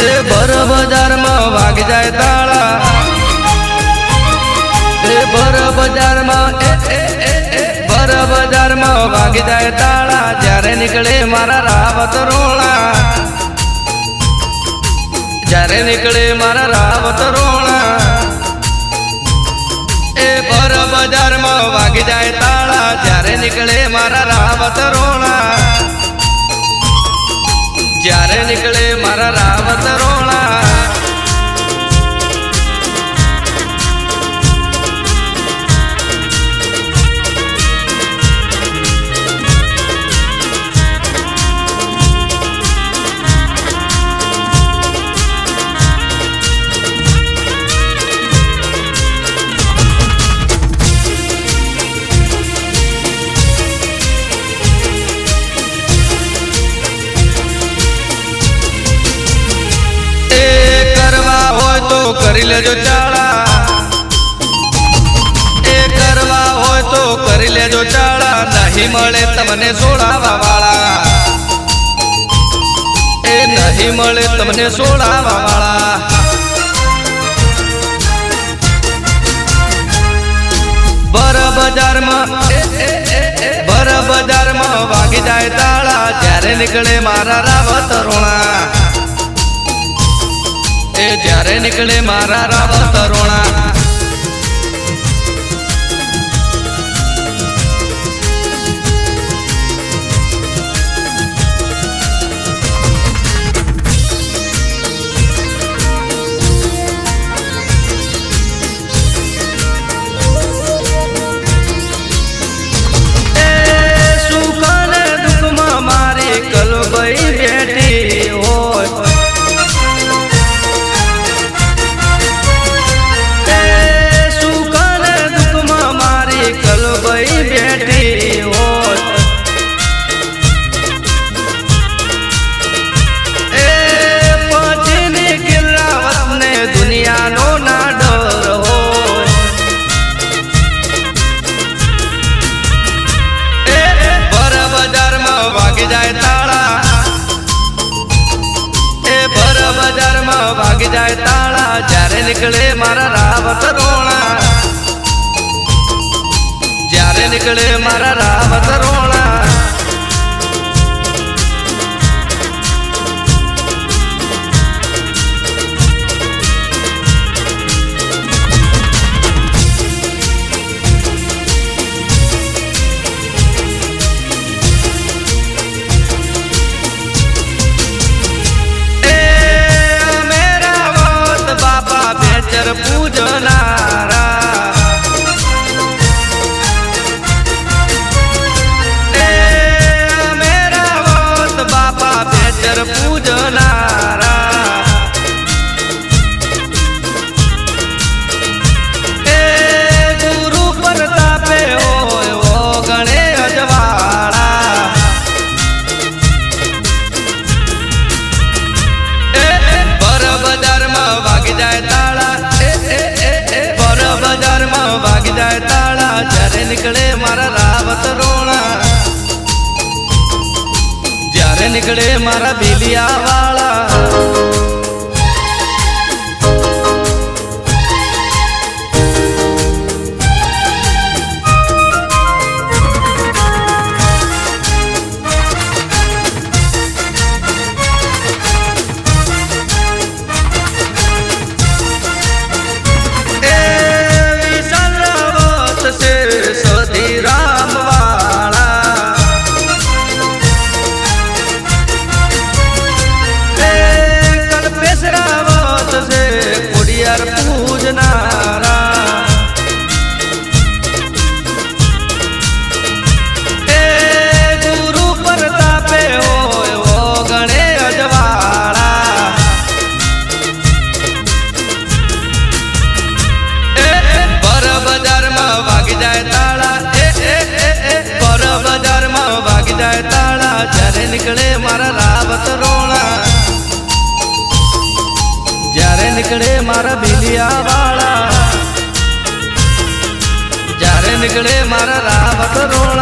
भर बाजार में वाग जाए ताला, भर बाजार में भर बाजार में वाग जाए ताला। जारे निकले मारा रावत रोला, जारे निकले मारा रावत रोला। भर बाजार में वाग जाए ताला, जारे निकले मारा रावत रोला, जारे निकले मारा रावत रोला। करी लेजो चाला, करवा हो तो करी लेजो चाला। नहीं मळे तमने सोड़ावा वाला, नहीं मळे तमने सोड़ावा वाला। भर बाजार में वागी जाए ताला, जारे निकले मारा रावत रोना, जारे निकले मारा रावत रोना। सुख ने दुख में मारी कलबई बेटी हो, जाए ताला, भर बाजार में भाग जाए ताला। जारे निकले मारा रावत रोला, जारे निकले मारा रावत रोला। पूजनारा मेरा वोत बापा बेचर पूजनारा। गुरु प्रतापे हो गणे अजवाड़ा, भर बाजार में भाग जाए ताला, भर बाजार में भाग जाए ताला। जारे निकले मारा रावत रोला, जारे निकले मारा बिलिया वाला। पूजनारा गुरु प्रतापे हो गणे अजवाड़ा। भर बाजार में भाग जाए ताला, भर बाजार में भाग जाए ताला। जारे निकले मारा रावत रोला, जारे निकले मारा बिलिया वाला, जारे निकले मारा रावत रोला।